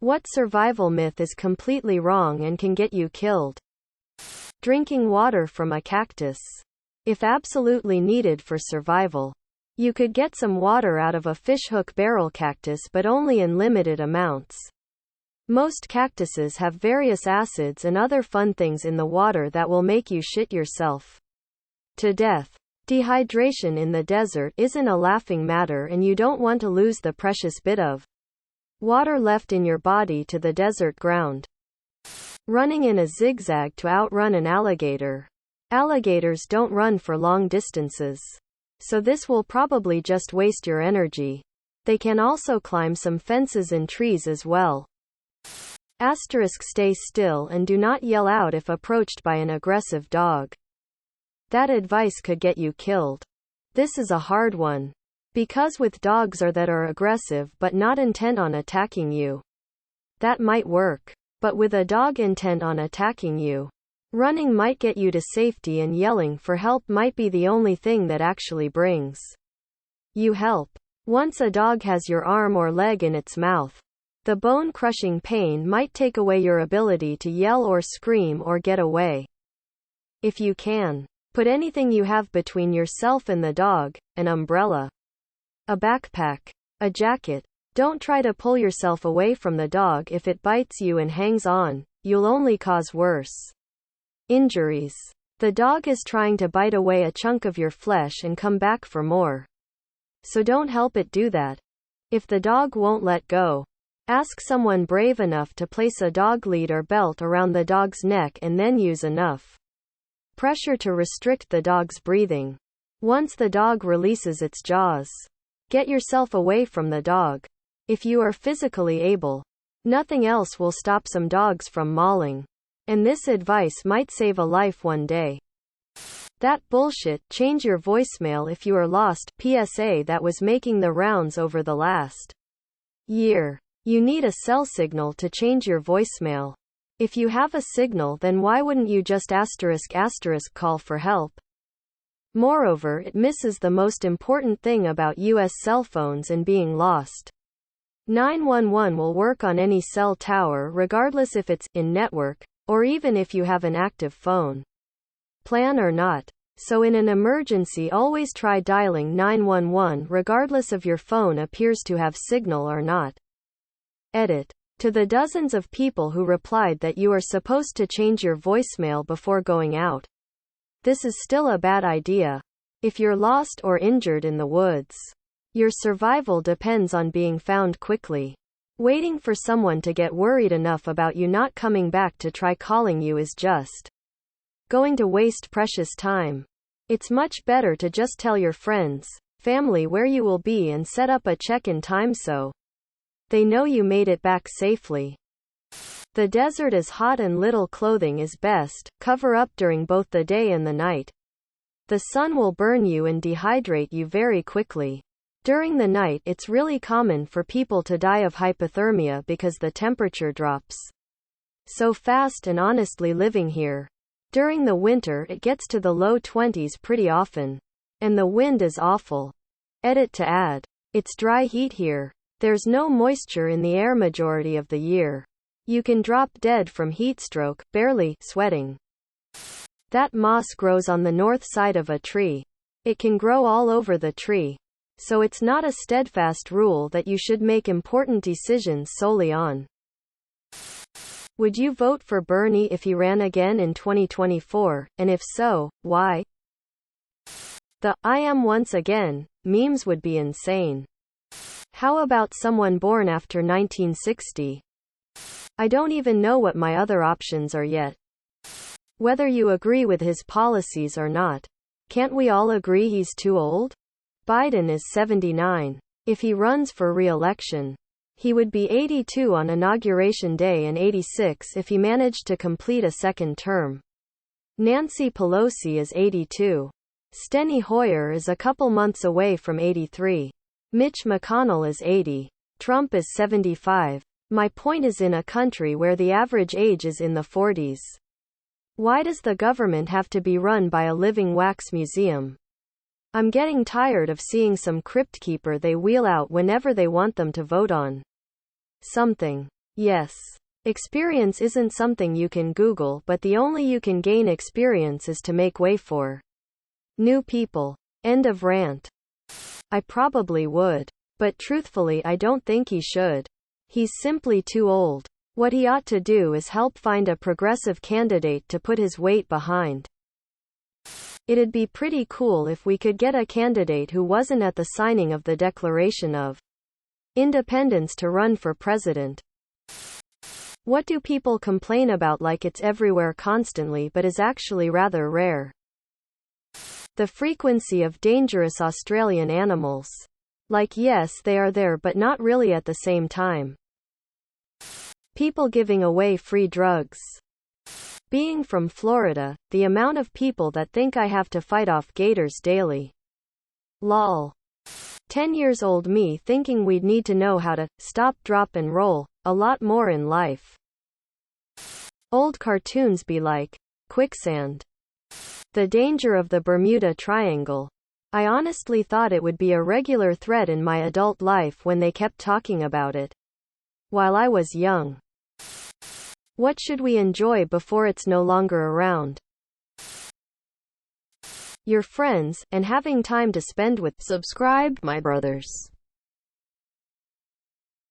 What survival myth is completely wrong and can get you killed? Drinking water from a cactus. If absolutely needed for survival, you could get some water out of a fishhook barrel cactus, but only in limited amounts. Most cactuses have various acids and other fun things in the water that will make you shit yourself to death. Dehydration in the desert isn't a laughing matter, and you don't want to lose the precious bit of water left in your body to the desert ground. Running in a zigzag to outrun an alligator. Alligators don't run for long distances, so this will probably just waste your energy. They can also climb some fences and trees as well. Stay still and do not yell out if approached by an aggressive dog. That advice could get you killed. This is a hard one, because with dogs that are aggressive but not intent on attacking you, that might work. But with a dog intent on attacking you, running might get you to safety, and yelling for help might be the only thing that actually brings you help. Once a dog has your arm or leg in its mouth, the bone-crushing pain might take away your ability to yell or scream or get away. If you can, put anything you have between yourself and the dog: an umbrella, a backpack, a jacket. Don't try to pull yourself away from the dog. If it bites you and hangs on, you'll only cause worse injuries. The dog is trying to bite away a chunk of your flesh and come back for more. So don't help it do that. If the dog won't let go, ask someone brave enough to place a dog lead or belt around the dog's neck, and then use enough pressure to restrict the dog's breathing. Once the dog releases its jaws, get yourself away from the dog. If you are physically able, nothing else will stop some dogs from mauling. And this advice might save a life one day. That bullshit. Change your voicemail if you are lost. PSA that was making the rounds over the last year. You need a cell signal to change your voicemail. If you have a signal, then why wouldn't you just *** call for help? Moreover, it misses the most important thing about US cell phones and being lost. 911 will work on any cell tower regardless if it's in network, or even if you have an active phone plan or not. So in an emergency, always try dialing 911 regardless of your phone appears to have signal or not. Edit. To the dozens of people who replied that you are supposed to change your voicemail before going out, this is still a bad idea. If you're lost or injured in the woods, your survival depends on being found quickly. Waiting for someone to get worried enough about you not coming back to try calling you is just going to waste precious time. It's much better to just tell your friends, family where you will be and set up a check-in time so they know you made it back safely. The desert is hot and little clothing is best. Cover up during both the day and the night. The sun will burn you and dehydrate you very quickly. During the night, it's really common for people to die of hypothermia because the temperature drops so fast, and honestly, living here during the winter, it gets to the low 20s pretty often. And the wind is awful. Edit to add. It's dry heat here. There's no moisture in the air majority of the year. You can drop dead from heat stroke, barely sweating. That moss grows on the north side of a tree. It can grow all over the tree. So it's not a steadfast rule that you should make important decisions solely on. Would you vote for Bernie if he ran again in 2024, and if so, why? The "I am once again" memes would be insane. How about someone born after 1960? I don't even know what my other options are yet. Whether you agree with his policies or not, can't we all agree he's too old? Biden is 79. If he runs for re-election, he would be 82 on Inauguration Day and 86 if he managed to complete a second term. Nancy Pelosi is 82. Steny Hoyer is a couple months away from 83. Mitch McConnell is 80. Trump is 75. My point is, in a country where the average age is in the 40s, why does the government have to be run by a living wax museum? I'm getting tired of seeing some crypt keeper they wheel out whenever they want them to vote on something. Yes. Experience isn't something you can Google, but the only you can gain experience is to make way for new people. End of rant. I probably would. But truthfully, I don't think he should. He's simply too old. What he ought to do is help find a progressive candidate to put his weight behind. It'd be pretty cool if we could get a candidate who wasn't at the signing of the Declaration of Independence to run for president. What do people complain about like it's everywhere constantly but is actually rather rare? The frequency of dangerous Australian animals. Like yes, they are there but not really at the same time. People giving away free drugs. Being from Florida, the amount of people that think I have to fight off gators daily. Lol. 10 years old me thinking we'd need to know how to stop, drop and roll a lot more in life. Old cartoons be like quicksand. The danger of the Bermuda Triangle. I honestly thought it would be a regular threat in my adult life when they kept talking about it while I was young. What should we enjoy before it's no longer around? Your friends, and having time to spend with. Subscribe, my brothers.